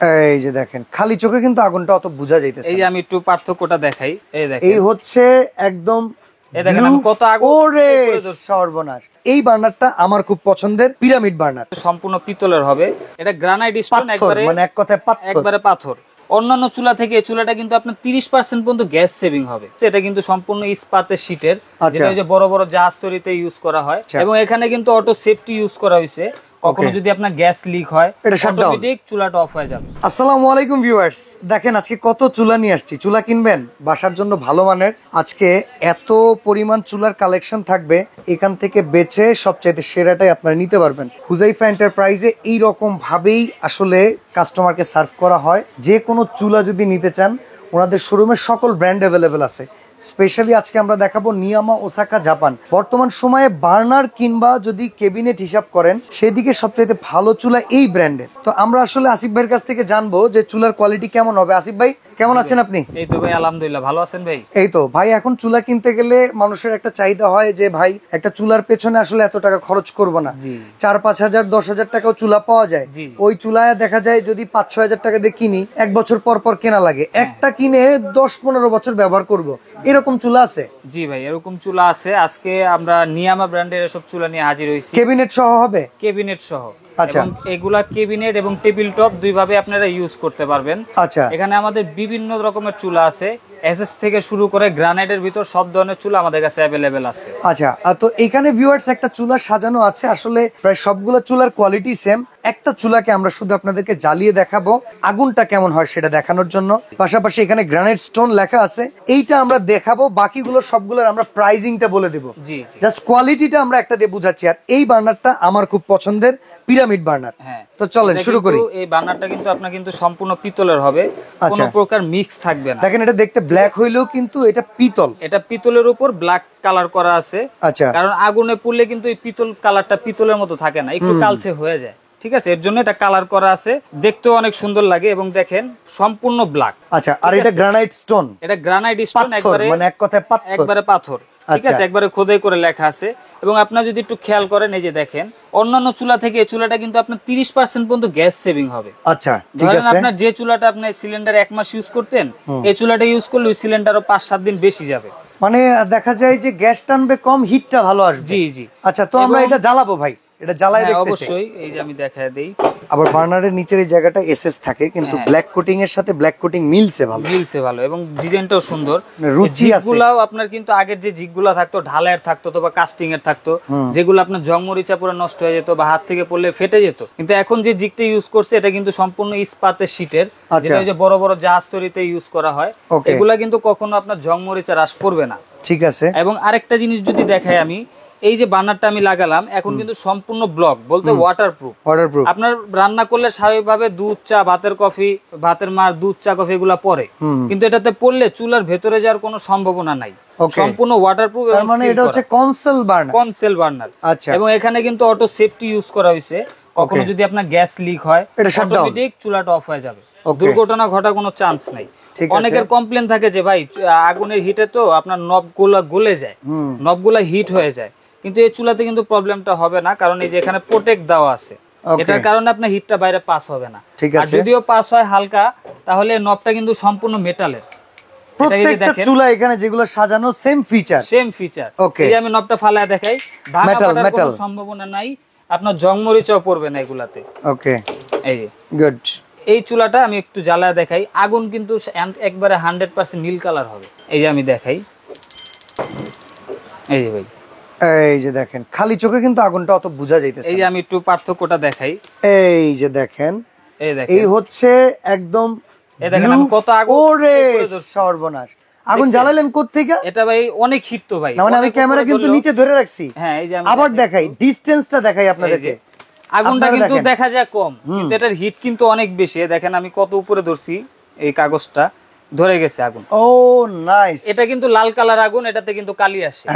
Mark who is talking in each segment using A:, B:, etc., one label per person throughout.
A: এই যে দেখেন খালি চোখে কিন্তু আগুনটা অত বোঝা যাইতেছে।
B: এই যে আমি একটু পার্থক্যটা দেখাই, এই দেখেন
A: এই হচ্ছে একদম
B: এই দেখেন আমি কত আগুন।
A: ওরে সর্বনাশ! এই বার্নারটা আমার খুব পছন্দের, পিরামিড বার্নার।
B: সম্পূর্ণ পিতলের হবে, এটা গ্রানাইট স্টোন, একবারে
A: মানে এক কথায় পাথর,
B: একবারে পাথর। অন্যান্য চুলা থেকে এই চুলাটা কিন্তু আপনার 30% পর্যন্ত গ্যাস সেভিং হবে। এটা কিন্তু সম্পূর্ণ ইস্পাতের শীটের, যেটা যে বড় বড় জাহাজ তৈরিতে ইউজ করা হয়। এবং এখানে কিন্তু অটো সেফটি ইউজ করা হয়েছে, কখনো যদি আপনার গ্যাস লিক হয় অটোমেটিক চুলাটা অফ হয়ে যাবে।
A: আসসালামু আলাইকুম ভিউয়ার্স, দেখেন আজকে কত চুলা নিয়ে আসছি। চুলা কিনবেন বাসার জন্য ভালো মানের, আজকে এত পরিমাণ চুলার কালেকশন থাকবে, এখান থেকে বেছে সবচাইতে সেরাটাই আপনারা নিতে পারবেন। হুজাইফা এন্টারপ্রাইজে এই রকম ভাবেই আসলে কাস্টমারকে সার্ভ করা হয়। যে কোনো চুলা যদি নিতে চান ওনাদের শোরুমে সকল ব্র্যান্ড অ্যাভেলেবেল আছে। স্পেশালি আজকে আমরা দেখাবো নিয়ামা ওসাকা জাপান। বর্তমান সময়ে বার্নার কিংবা যদি ক্যাবিনেট হিসাব করেন সেদিকে সবচেয়ে ভালো চুলা এই ব্র্যান্ডের। তো আমরা আসলে আসিফ ভাইয়ের কাছ থেকে জানবো যে চুলার কোয়ালিটি কেমন হবে। আসিফ ভাই কেমন আছেন আপনি?
B: এই তো ভাই আলহামদুলিল্লাহ, ভালো আছেন ভাই?
A: এই তো ভাই, এখন চুলা কিনতে গেলে মানুষের একটা চাহিদা হয় যে ভাই একটা চুলার পেছনে আসলে এত টাকা খরচ করব না, 4-5 হাজার 10 হাজার টাকাও চুলা পাওয়া যায়। ওই চুলায় দেখা যায় যদি 5-6 হাজার টাকা দিয়ে কিনি, 1 বছর পর পর কেনা লাগে, একটা কিনে 10-15 বছর ব্যবহার করব, এরকম চুলা আছে?
B: জি ভাই, এরকম চুলা আছে। আজকে আমরা নিয়ামা ব্র্যান্ডের এসব চুলা নিয়ে হাজির হয়েছি।
A: ক্যাবিনেট সহ হবে?
B: ক্যাবিনেট সহ।
A: আচ্ছা,
B: এগুলা ক্যাবিনেট এবং টেবিল টপ দুই ভাবে আপনারা ইউজ করতে পারবেন।
A: আচ্ছা,
B: এখানে আমাদের বিভিন্ন রকমের চুলা আছে, এসএস থেকে শুরু করে গ্রানাইটের ভিতর সব ধরনের চুলা আমাদের কাছে অ্যাভেলেবেল আছে।
A: আচ্ছা, তো এখানে ভিউয়ার্স একটা চুলা সাজানো আছে, আসলে প্রায় সবগুলো চুলার কোয়ালিটি সেম। একটা চুলাকে আমরা শুধু আপনাদেরকে জ্বালিয়ে দেখাবো আগুনটা কেমন হয় সেটা দেখানোর জন্য। পাশাপাশি এখানে গ্রানাইট স্টোন লেখা আছে, এইটা আমরা দেখাবো। বাকিগুলো সবগুলোর আমরা প্রাইজিংটা বলে দেবো, জাস্ট কোয়ালিটিটা আমরা একটা দিয়ে বুঝাচ্ছি। আর এই বার্নারটা আমার খুব পছন্দের, পিরামিড বার্নার।
B: হ্যাঁ,
A: তো চলেন শুরু করি।
B: এই বার্নারটা কিন্তু আপনার কিন্তু সম্পূর্ণ পিতলের হবে, কোনো প্রকার মিক্স থাকবে না।
A: দেখেন এটা দেখতে ব্ল্যাক হইলেও কিন্তু এটা পিতল,
B: এটা পিতলের উপর ব্ল্যাক কালার করা আছে।
A: আচ্ছা,
B: কারণ আগুনে পুড়লে কিন্তু এই পিতল কালারটা পিতলের মতো থাকে না, একটু কালচে হয়ে যায়। ঠিক আছে, এর জন্য এটা কালার করা আছে, দেখতেও অনেক সুন্দর লাগে। এবং দেখেন সম্পূর্ণ ব্ল্যাক।
A: আচ্ছা, আর এটা গ্রানাইট স্টোন?
B: এটা গ্রানাইট স্টোন, একবারে
A: মানে এক কথায় পাথর,
B: একবারে পাথর। ঠিক আছে, একবারে খোদাই করে লেখা আছে। এবং আপনারা যদি একটু খেয়াল করেন, এই যে দেখেন অন্যান্য চুলা থেকে এই চুলাটা কিন্তু আপনার 30% পর্যন্ত গ্যাস সেভিং হবে।
A: আচ্ছা,
B: ধরেন আপনার যে চুলাটা আপনি সিলিন্ডার 1 মাস ইউজ করতেন, এই চুলাটা ইউজ করলে ওই সিলিন্ডারও 5-7 দিন বেশি যাবে।
A: মানে দেখা যায় যে গ্যাস টানবে কম, হিটটা ভালো আসবে।
B: জি জি।
A: আচ্ছা, তো আমরা এটা জ্বালাবো ভাই, এটা জ্বালায় দেখতে চাই।
B: অবশ্যই, এই যে আমি দেখায় দেই।
A: আবার বার্নারের নিচের এই জায়গাটা এসএস থাকে, কিন্তু ব্ল্যাক কোটিং এর সাথে ব্ল্যাক কোটিং মিলছে ভালো, এবং ডিজাইনটাও সুন্দর, রুচি আছে। জিগগুলাও আপনার কিন্তু আগের যে জিগগুলা থাকতো ঢালাইয়ের থাকতো তো বা কাস্টিং এর থাকতো, যেগুলো আপনার জং মরিচা পুরো নষ্ট হয়ে যেত বা হাত থেকে পড়লে ফেটে যেত। কিন্তু এখন যে জিগটা ইউজ করছে এটা কিন্তু সম্পূর্ণ ইস্পাতের শীটের, যেটা যে বড় বড় জাহাজ তৈরিতে ইউজ করা হয়। এগুলা কিন্তু কখনো আপনার জং মরিচা হ্রাস পড়বে না। ঠিক আছে। এবং আরেকটা জিনিস যদি দেখাই আমি, এই যে বার্নারটা আমি লাগালাম এখন কিন্তু সম্পূর্ণ ব্লক বলতে ওয়াটারপ্রুফ। আপনার রান্না করলে স্বাভাবিকভাবে দুধ চা, ভাতের কফি, ভাতের মার, দুধ চা, কফি এগুলা পরে, কিন্তু এটাতে পড়লে চুলার ভেতরে যাওয়ার কোনো সম্ভাবনা নাই। সম্পূর্ণ ওয়াটারপ্রুফ। মানে এটা হচ্ছে কনসেল বার্নার।
B: আচ্ছা, এবং এখানে কিন্তু অটো সেফটি ইউজ করা হয়েছে, কখনো যদি আপনার গ্যাস লিক হয় অটোমেটিক চুলাটা অফ হয়ে যাবে, দুর্ঘটনা ঘটার কোনো চান্স নাই। অনেকের কমপ্লেন থাকে যে ভাই আগুনের হিটে তো আপনার নবগুলা গলে যায়, নবগুলা হিট হয়ে যায়, কিন্তু এই চুলাতে কিন্তু প্রবলেমটা হবে না, কারণ এই যে এখানে প্রোটেক্ট দেওয়া আছে, এটার কারণে আপনার হিটটা বাইরে পাস হবে না। আর যদিও পাস হয় হালকা, তাহলে নবটা কিন্তু সম্পূর্ণ মেটালের।
A: প্রত্যেকটা চুলা এখানে যেগুলো সাজানো সেম ফিচার।
B: এই যে আমি নবটা ফালায় দেখাই, ভাঙা ফাটার কোনো সম্ভাবনা নাই, আপনার জং মরিচাও পড়বে না এগুলাতে। ওকে, এই যে গুড। এই চুলাটা আমি একটু জ্বালায় দেখাই, আগুন কিন্তু একবারে 100% নীল কালার হবে। এই যে আমি দেখাই, এই যে ভাই,
A: এই যে দেখেন খালি চোখে কিন্তু আগুনটা অত বোঝা যাইতেছে।
B: এই যে আমি একটু পার্থক্যটা দেখাই,
A: এই যে দেখেন, এই হচ্ছে একদম,
B: এই দেখেন আমি কত আগুন।
A: ওরে সর্বনাশ! আগুন জ্বালালেন কোত্থেকে?
B: এটা ভাই অনেক হিট তো ভাই,
A: মানে আমি ক্যামেরা কিন্তু নিচে ধরে রাখছি।
B: হ্যাঁ, এই যে
A: আবার দেখাই, ডিসটেন্সটা দেখাই আপনাদেরকে।
B: আগুনটা কিন্তু দেখা যায় কম, কিন্তু এটার হিট কিন্তু অনেক বেশি। দেখেন আমি কত উপরে ধরছি, এই কাগজটা ধরে গেছে আগুন।
A: ও নাইস!
B: এটা কিন্তু লাল কালার আগুন, এটাতে কিন্তু কালি আসে।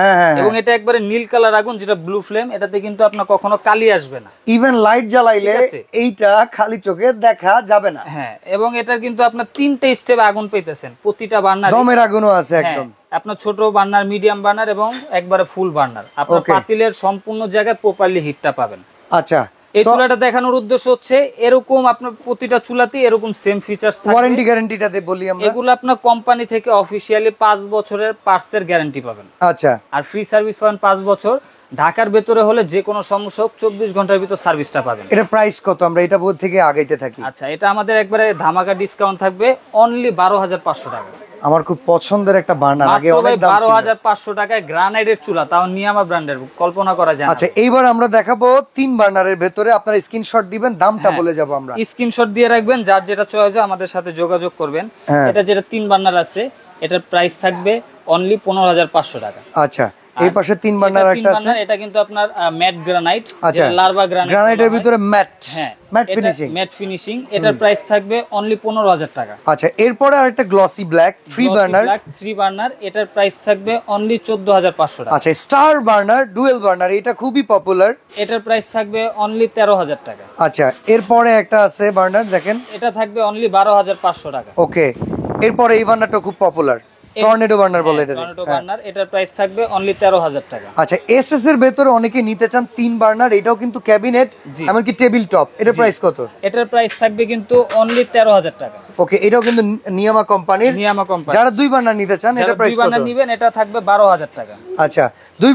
B: এবং এটা একবারে নীল কালার আগুন, যেটা ব্লু ফ্লেম, এটাতে কিন্তু আপনার কখনো কালি আসবে না।
A: ইভেন লাইট জ্বালাইলে এইটা খালি চোখে দেখা যাবে না।
B: হ্যাঁ, এবং এটার কিন্তু আপনার 3টে স্টেপে আগুন পেতেছেন, প্রতিটা বার্নার
A: দমের আগুনও আছে একদম।
B: আপনার ছোট বার্নার, মিডিয়াম বার্নার এবং একবারে ফুল বার্নার, আপনার পাতিলের সম্পূর্ণ জায়গায় প্রপারলি হিটটা পাবেন।
A: আচ্ছা,
B: এই চুলাটা দেখানোর উদ্দেশ্য হচ্ছে এরকম আপনার প্রতিটা চুলাতে এরকম সেম ফিচারস থাকবে।
A: ওয়ারেন্টি গ্যারান্টিটা বলি আমরা,
B: এগুলো আপনার কোম্পানি থেকে অফিশিয়ালি 5 বছরের পার্টসের গ্যারান্টি পাবেন।
A: আচ্ছা,
B: আর ফ্রি সার্ভিস পাবেন 5 বছর। ঢাকার ভেতরে হলে যে কোনো সমস্যা 24 ঘন্টার ভিতর সার্ভিসটা পাবেন।
A: এটা প্রাইস কত? আমরা এটা বোধ থেকে আগাইতে থাকি।
B: আচ্ছা, এটা আমাদের একবারে ধামাকা ডিসকাউন্ট থাকবে, অনলি 12,500 টাকা।
A: আমার খুব পছন্দের একটা বার্নার, আগে অনেক দাম ছিল।
B: 12,500 টাকায় গ্রানাইটের চুলা, তাও নিয়ামা ব্র্যান্ডের, কল্পনা করা যায় না।
A: আচ্ছা, এইবার আমরা দেখাবো 3 বার্নারের ভেতরে, আপনারা স্ক্রিনশট দিবেন, দামটা বলে যাব আমরা।
B: স্ক্রিনশট দিয়ে রাখবেন, যার যেটা চয়েস হয় আমাদের সাথে যোগাযোগ করবেন। এটা যেটা 3 বার্নার আছে, এটার প্রাইস থাকবে অনলি 15,500 টাকা।
A: আচ্ছা, এই পাশে 3 বার্নার একটা আছে,
B: এটা কিন্তু আপনার ম্যাট গ্রানাইট,
A: আচ্ছা,
B: লার্ভা গ্রানাইট,
A: গ্রানাইটের ভিতরে ম্যাট,
B: হ্যাঁ
A: ম্যাট ফিনিশিং,
B: ম্যাট ফিনিশিং। এটার প্রাইস থাকবে অনলি 15,000 টাকা।
A: আচ্ছা, এরপরে আরেকটা গ্লসি ব্ল্যাক 3 বার্নার,
B: 3 বার্নার, এটার প্রাইস থাকবে অনলি 14,500 টাকা।
A: আচ্ছা, স্টার বার্নার ডুয়েল বার্নার, এটা খুবই পপুলার,
B: এটার প্রাইস থাকবে অনলি 13,000 টাকা।
A: আচ্ছা, এরপরে একটা আছে বার্নার, দেখেন,
B: এটা থাকবে অনলি 12,500 টাকা।
A: ওকে, এরপরে এই বার্নারটা খুব পপুলার, টর্নেডো বার্নার বলে এটা।
B: টর্নেডো বার্নার, এটার প্রাইস থাকবে অনলি 13,000 টাকা।
A: আচ্ছা, এসএস এর ভেতরে অনেকে নিতে চান 3 বার্নার, এটাও কিন্তু ক্যাবিনেট, এমনকি টেবিল টপ, এটার প্রাইস কত?
B: এটার প্রাইস থাকবে কিন্তু অনলি 13,000 টাকা।
A: ওকে, এটাও কিন্তু নিয়ামা কোম্পানির,
B: নিয়ামা কোম্পানি।
A: যারা 2 বার্নার নিতে চান, এটা প্রাইস কত?
B: 2 বার্নার নেবেন, এটা থাকবে 12,000 টাকা।
A: আচ্ছা, 2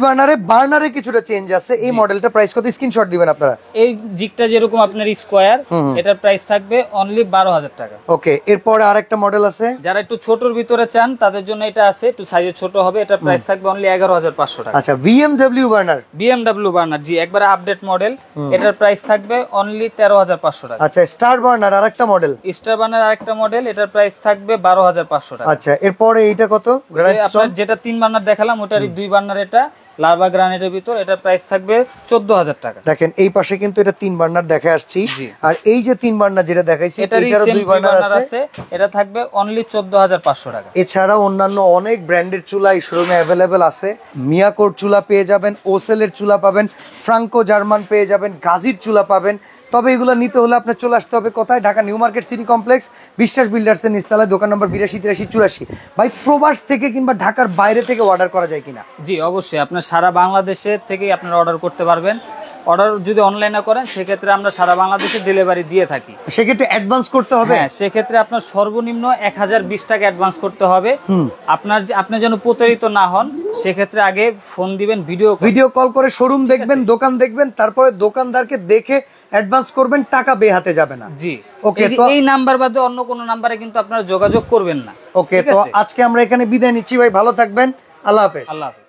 A: বার্নারে কিছুটা চেঞ্জ আছে, এই মডেলটা প্রাইস কত? স্ক্রিনশট দিবেন আপনারা।
B: এই জিগটা যেরকম আপনার স্কয়ার, এটার প্রাইস থাকবে অনলি 12,000 টাকা।
A: ওকে, এরপরে আরেকটা মডেল আছে,
B: যারা একটু ছোটর ভিতরে চান তাদের জন্য এটা আছে, একটু সাইজে ছোট হবে, এটার প্রাইস থাকবে অনলি 11,500 টাকা।
A: আচ্ছা, বিএমডব্লিউ বার্নার,
B: বিএমডব্লিউ বার্নার, জি, একবারে আপডেট মডেল, এটার প্রাইস থাকবে অনলি 13,500 টাকা।
A: আচ্ছা, স্টার বার্নার আরেকটা মডেল,
B: স্টার বার্নার আরেকটা মডেল, এটার প্রাইস থাকবে 12,500 টাকা।
A: আচ্ছা, এরপরে এইটা কত?
B: আপনার যেটা 3 বার্নার দেখালাম, ওটারই 2 বার্নার, এটা লার্ভা গ্রানাইটের ভিতর, এটার প্রাইস থাকবে 14,000 টাকা।
A: দেখেন, এই পাশে কিন্তু এটা 3 বার্নার দেখে আসছি, আর এই যে 3 বার্নার যেটা দেখাইছি,
B: এটারও 2 বার্নার আছে, এটা থাকবে অনলি 14,500 টাকা।
A: এছাড়াও অন্যান্য অনেক ব্র্যান্ডের চুলা এই শোরুমে অ্যাভেলেবেল আছে। মিয়াকোর চুলা পেয়ে যাবেন, ওসেলের চুলা পাবেন, ফ্রাঙ্কো জার্মান পেয়ে যাবেন, গাজির চুলা পাবেন। তবে এগুলো নিতে হলে আপনার চলে আসতে হবে কোথায়? Dhaka new market city complex, বিশ্বাস বিল্ডার্সের নিচতলায়, দোকান নম্বর 828384। ভাই, প্রবাস থেকে কিংবা ঢাকার বাইরে থেকে অর্ডার করা যায় কিনা?
B: জি, অবশ্যই, আপনার সারা বাংলাদেশের থেকেই আপনারা অর্ডার করতে পারবেন। অর্ডার যদি অনলাইনে করেন, সেক্ষেত্রে আমরা সারা বাংলাদেশে ডেলিভারি দিয়ে থাকি।
A: সেক্ষেত্রে অ্যাডভান্স করতে হবে?
B: হ্যাঁ, সেক্ষেত্রে আপনার সর্বনিম্ন 1020 টাকা অ্যাডভান্স করতে হবে। আপনি যেন প্রতারিত না হন, সেক্ষেত্রে আগে ফোন দিবেন, ভিডিও
A: কল করে শোরুম দেখবেন, দোকান দেখবেন, তারপরে দোকানদারকে দেখে অ্যাডভান্স করবেন, টাকা বেহাতে যাবে না।
B: জি,
A: ওকে,
B: এই নাম্বার বাদে অন্য কোনো নাম্বারে কিন্তু আপনারা যোগাযোগ করবেন না।
A: ওকে, তো আজকে আমরা এখানে বিদায় নিচ্ছি ভাই, ভালো থাকবেন, আল্লাহ হাফেজ।
B: আল্লাহ হাফেজ।